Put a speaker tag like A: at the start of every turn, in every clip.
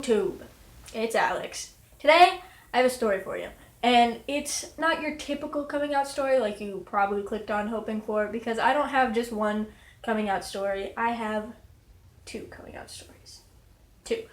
A: YouTube, it's Alex. Today, I have a story for you. And it's not your typical coming out story like you probably clicked on hoping for, because I don't have just one coming out story. I have two coming out stories. Two.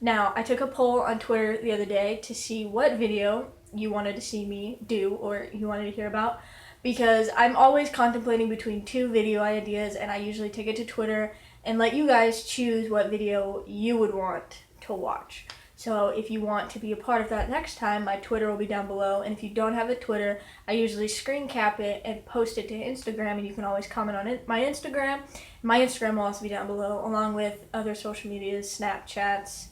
A: Now, I took a poll on Twitter the other day to see what video you wanted to see me do or you wanted to hear about, because I'm always contemplating between two video ideas, and I usually take it to Twitter and let you guys choose what video you would want to watch. So if you want to be a part of that next time, my Twitter will be down below, and if you don't have a Twitter, I usually screen cap it and post it to Instagram, and you can always comment on it. My Instagram will also be down below, along with other social medias, Snapchats,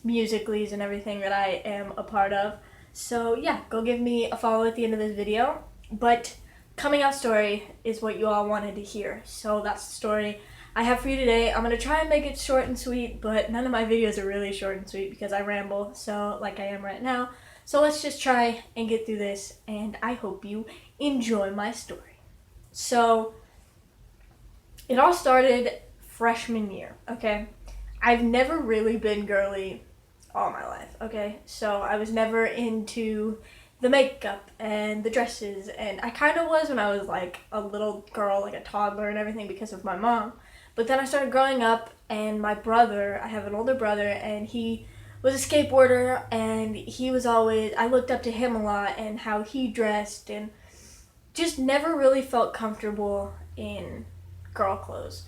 A: Musical.lys, and everything that I am a part of. So yeah, go give me a follow at the end of this video. But coming out story is what you all wanted to hear, so that's the story I have for you today. I'm going to try and make it short and sweet, but none of my videos are really short and sweet because I ramble, so like I am right now. So let's just try and get through this, and I hope you enjoy my story. So it all started freshman year, okay? I've never really been girly all my life, okay? So I was never into the makeup and the dresses, and I kind of was when I was like a little girl, like a toddler and everything, because of my mom. But then I started growing up, and my brother, I have an older brother, and he was a skateboarder, and he was always, I looked up to him a lot and how he dressed, and just never really felt comfortable in girl clothes.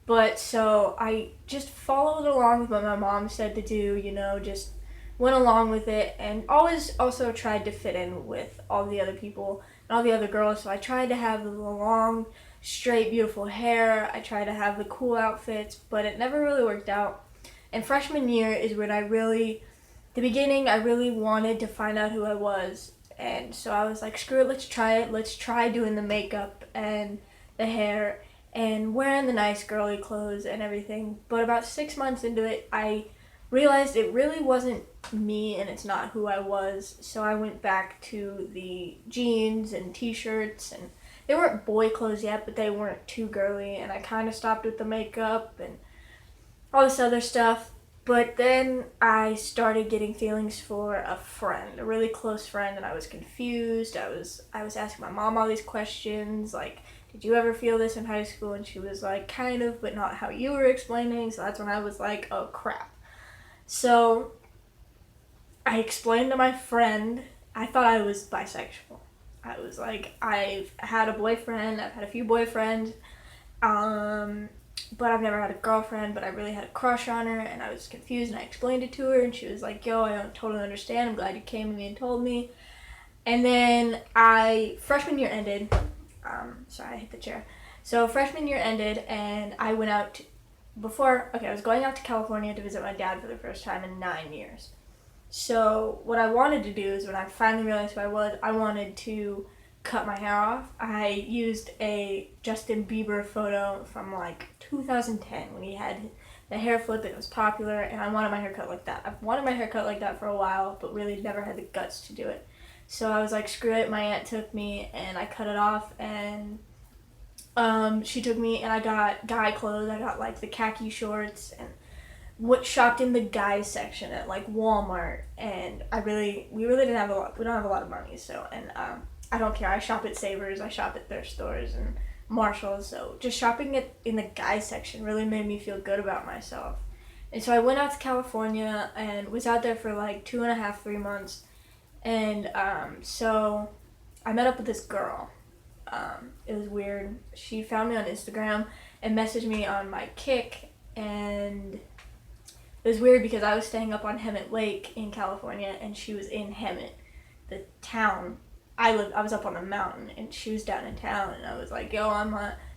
A: But so I just followed along with what my mom said to do, just went along with it, and always also tried to fit in with all the other people and all the other girls. So I tried to have the long, straight, beautiful hair. I tried to have the cool outfits, but it never really worked out. And freshman year is when I really wanted to find out who I was. And so I was like, screw it, let's try it. Let's try doing the makeup and the hair and wearing the nice girly clothes and everything. But about 6 months into it, I realized it really wasn't me and it's not who I was. So I went back to the jeans and t-shirts, and they weren't boy clothes yet, but they weren't too girly, and I kind of stopped with the makeup and all this other stuff. But then I started getting feelings for a friend, a really close friend, and I was confused. I was asking my mom all these questions, like, did you ever feel this in high school? And she was like, kind of, but not how you were explaining. So that's when I was like, oh crap. So I explained to my friend, I thought I was bisexual. I was like, I've had a boyfriend, I've had a few boyfriends, but I've never had a girlfriend, but I really had a crush on her, and I was confused, and I explained it to her, and she was like, yo, I don't totally understand, I'm glad you came to me and told me. And then freshman year ended, sorry, I hit the chair. So freshman year ended, and I went out, I was going out to California to visit my dad for the first time in 9 years. So what I wanted to do is, when I finally realized who I was, I wanted to cut my hair off. I used a Justin Bieber photo from like 2010 when he had the hair flip that was popular, and I wanted my hair cut like that. I've wanted my hair cut like that for a while, but really never had the guts to do it. So I was like, screw it. My aunt took me, and I cut it off, and she took me, and I got guy clothes. I got like the khaki shorts, and shopped in the guys section at like Walmart, and we really didn't have a lot. We don't have a lot of money, so, and I don't care. I shop at Savers, I shop at thrift stores and Marshalls. So just shopping in the guys section really made me feel good about myself. And so I went out to California and was out there for like 2.5, 3 months. And so I met up with this girl. It was weird. She found me on Instagram and messaged me on my Kick, and it was weird because I was staying up on Hemet Lake in California, and she was in Hemet, the town. I was up on the mountain, and she was down in town, and I was like, yo,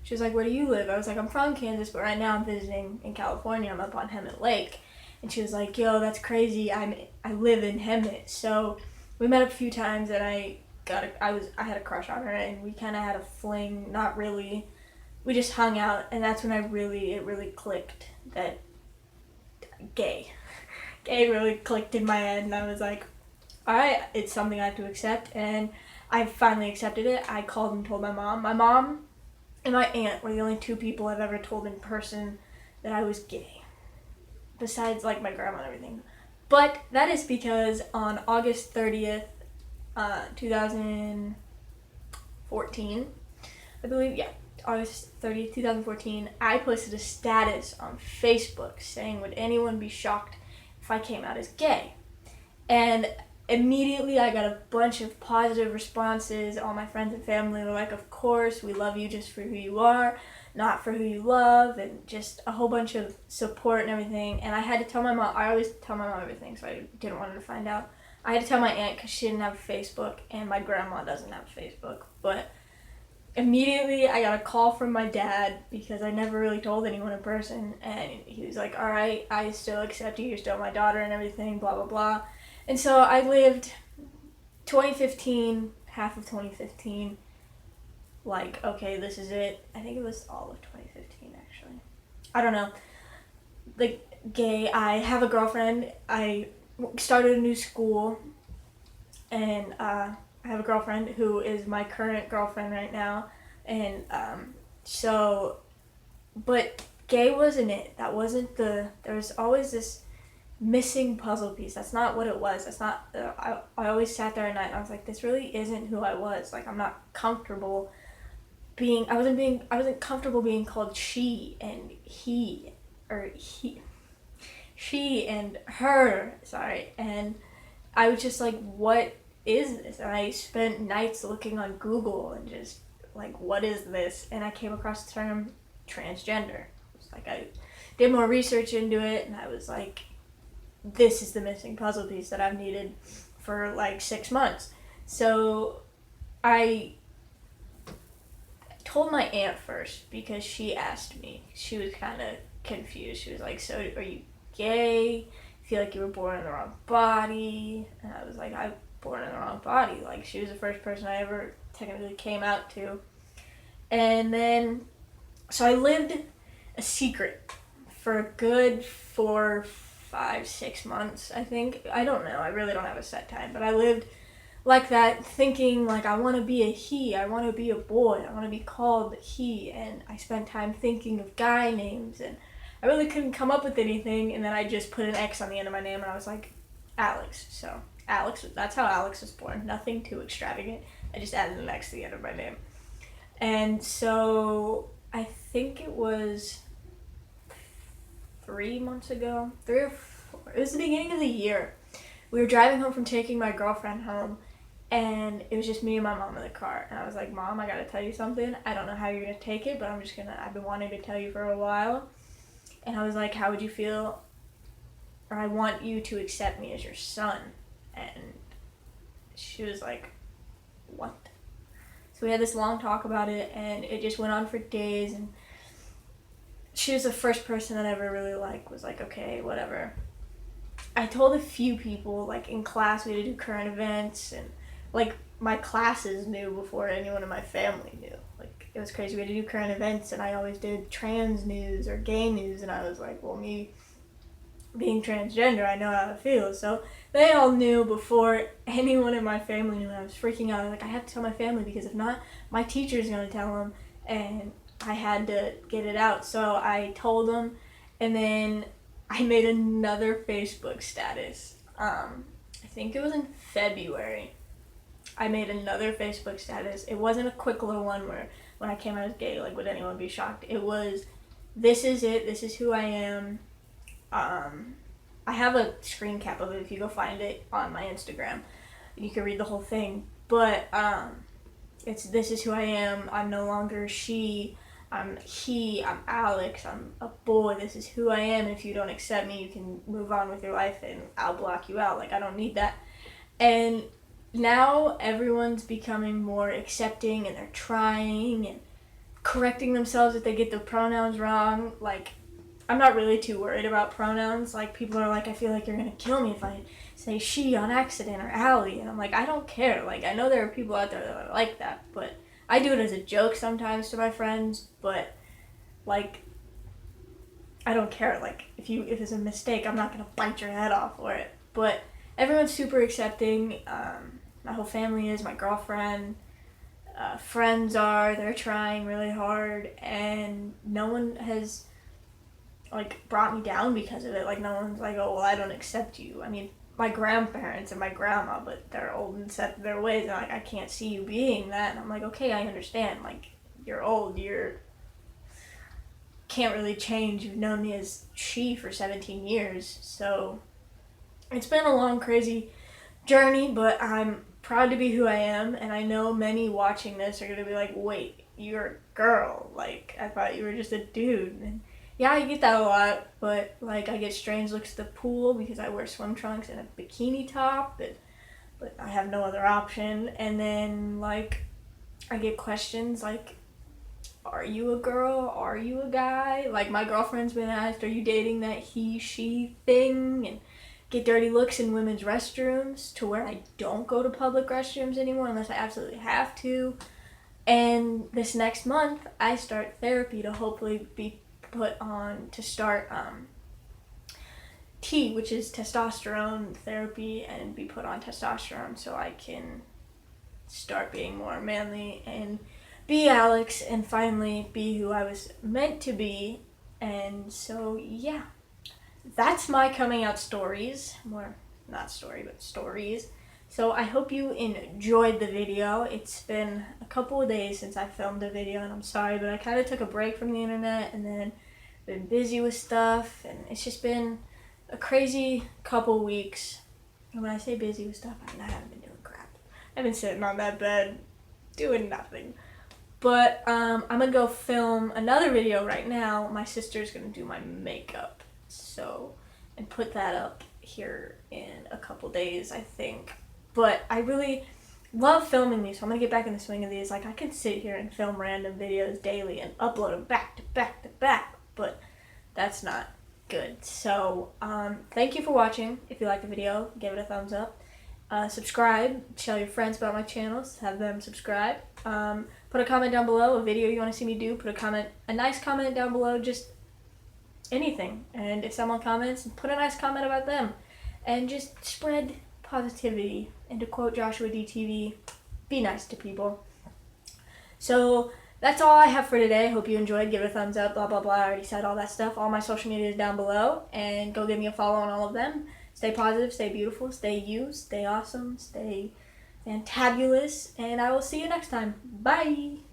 A: she was like, where do you live? I was like, I'm from Kansas, but right now I'm visiting in California. I'm up on Hemet Lake. And she was like, yo, that's crazy. I live in Hemet. So we met up a few times, and I had a crush on her, and we kind of had a fling. Not really. We just hung out, and that's when it really clicked that gay really clicked in my head, and I was like, alright, it's something I have to accept, and I finally accepted it. I called and told my mom. My mom and my aunt were the only two people I've ever told in person that I was gay, besides like my grandma and everything. But that is because on August 30th, 2014, I believe, yeah, August 30th, 2014, I posted a status on Facebook saying, would anyone be shocked if I came out as gay? And immediately I got a bunch of positive responses. All my friends and family were like, of course, we love you just for who you are, not for who you love, and just a whole bunch of support and everything. And I had to tell my mom. I always tell my mom everything, so I didn't want her to find out. I had to tell my aunt because she didn't have a Facebook, and my grandma doesn't have a Facebook. But immediately I got a call from my dad because I never really told anyone in person, and he was like, all right, I still accept you, you're still my daughter and everything, blah, blah, blah. And so I lived 2015, half of 2015, like, okay, this is it. I think it was all of 2015, actually. I don't know. Like, gay. I have a girlfriend. I started a new school, and I have a girlfriend who is my current girlfriend right now. And but gay wasn't it. That wasn't there was always this missing puzzle piece. That's not what it was. That's not, I always sat there at night and I was like, this really isn't who I was. Like, I'm not comfortable I wasn't comfortable being called she and he, or she and her, sorry. And I was just like, what is this? And I spent nights looking on Google and just like, what is this? And I came across the term transgender. It's like, I did more research into it, and I was like, this is the missing puzzle piece that I've needed for like 6 months. So I told my aunt first because she asked me. She was kind of confused. She was like, so are you gay? I feel like you were born in the wrong body. And I was like, I'm born in the wrong body. Like, she was the first person I ever technically came out to. And then, so I lived a secret for a good 4, 5, 6 months, I think. I don't know. I really don't have a set time. But I lived like that, thinking, like, I want to be a he. I want to be a boy. I want to be called he. And I spent time thinking of guy names. And I really couldn't come up with anything. And then I just put an X on the end of my name. And I was like, Alex. So, Alex, that's how Alex was born. Nothing too extravagant. I just added an X to the end of my name. And so, I think it was 3 months ago, 3 or 4. It was the beginning of the year. We were driving home from taking my girlfriend home, and it was just me and my mom in the car. And I was like, Mom, I gotta tell you something. I don't know how you're gonna take it, but I've been wanting to tell you for a while. And I was like, how would you feel, or I want you to accept me as your son. And she was like, what? So we had this long talk about it, and it just went on for days, and she was the first person that I ever really was like, okay, whatever. I told a few people, like, in class, we had to do current events, and, like, my classes knew before anyone in my family knew. Like, it was crazy. We had to do current events, and I always did trans news or gay news, and I was like, well, me being transgender, I know how it feels. So they all knew before anyone in my family knew, and I was freaking out. I was like, I have to tell my family, because if not, my teacher's going to tell them, and I had to get it out. So I told them, and then I made another Facebook status. I think it was in February. I made another Facebook status. It wasn't a quick little one where when I came out as gay, like, would anyone be shocked? It was, this is it. This is who I am. I have a screen cap of it. If you go find it on my Instagram, you can read the whole thing. But it's, this is who I am. I'm no longer she. I'm he. I'm Alex. I'm a boy. This is who I am. If you don't accept me, you can move on with your life, and I'll block you out. Like, I don't need that. And now everyone's becoming more accepting, and they're trying and correcting themselves if they get the pronouns wrong. Like, I'm not really too worried about pronouns. Like, people are like, I feel like you're gonna kill me if I say she on accident, or Allie. And I'm like, I don't care. Like, I know there are people out there that are like that, but I do it as a joke sometimes to my friends. But, like, I don't care. Like, if it's a mistake, I'm not gonna bite your head off for it. But everyone's super accepting. My whole family is, my girlfriend, friends are, they're trying really hard, and no one has like brought me down because of it. Like no one's like, oh well, I don't accept you. I mean, my grandparents and my grandma, but they're old and set in their ways, and like I can't see you being that. And I'm like, okay, I understand. Like you're old, you're can't really change. You've known me as she for 17 years, so it's been a long, crazy journey. But I'm proud to be who I am, and I know many watching this are gonna be like, wait, you're a girl. Like I thought you were just a dude. And yeah, I get that a lot, but like I get strange looks at the pool because I wear swim trunks and a bikini top, but I have no other option. And then like I get questions like, are you a girl? Are you a guy? Like my girlfriend's been asked, are you dating that he, she thing? And get dirty looks in women's restrooms to where I don't go to public restrooms anymore unless I absolutely have to. And this next month, I start therapy to hopefully be put on to start T, which is testosterone therapy, and be put on testosterone so I can start being more manly and be Alex and finally be who I was meant to be. And so, yeah, that's my coming out stories. More, not story, but stories. So I hope you enjoyed the video. It's been a couple of days since I filmed a video, and I'm sorry, but I kind of took a break from the internet and then been busy with stuff, and it's just been a crazy couple weeks. And when I say busy with stuff, I haven't been doing crap. I've been sitting on that bed doing nothing. But I'm gonna go film another video right now. My sister's gonna do my makeup, so, and put that up here in a couple days, I think. But I really love filming these, so I'm gonna get back in the swing of these. Like I can sit here and film random videos daily and upload them back to back to back, but that's not good. So thank you for watching. If you liked the video, give it a thumbs up. Subscribe, tell your friends about my channels, have them subscribe. Put a comment down below, a video you want to see me do. Put a nice comment down below, just anything. And if someone comments, put a nice comment about them. And just spread positivity. And to quote Joshua DTV, be nice to people. So that's all I have for today. Hope you enjoyed. Give it a thumbs up, blah, blah, blah. I already said all that stuff. All my social media is down below. And go give me a follow on all of them. Stay positive, stay beautiful, stay you, stay awesome, stay fantabulous. And I will see you next time. Bye!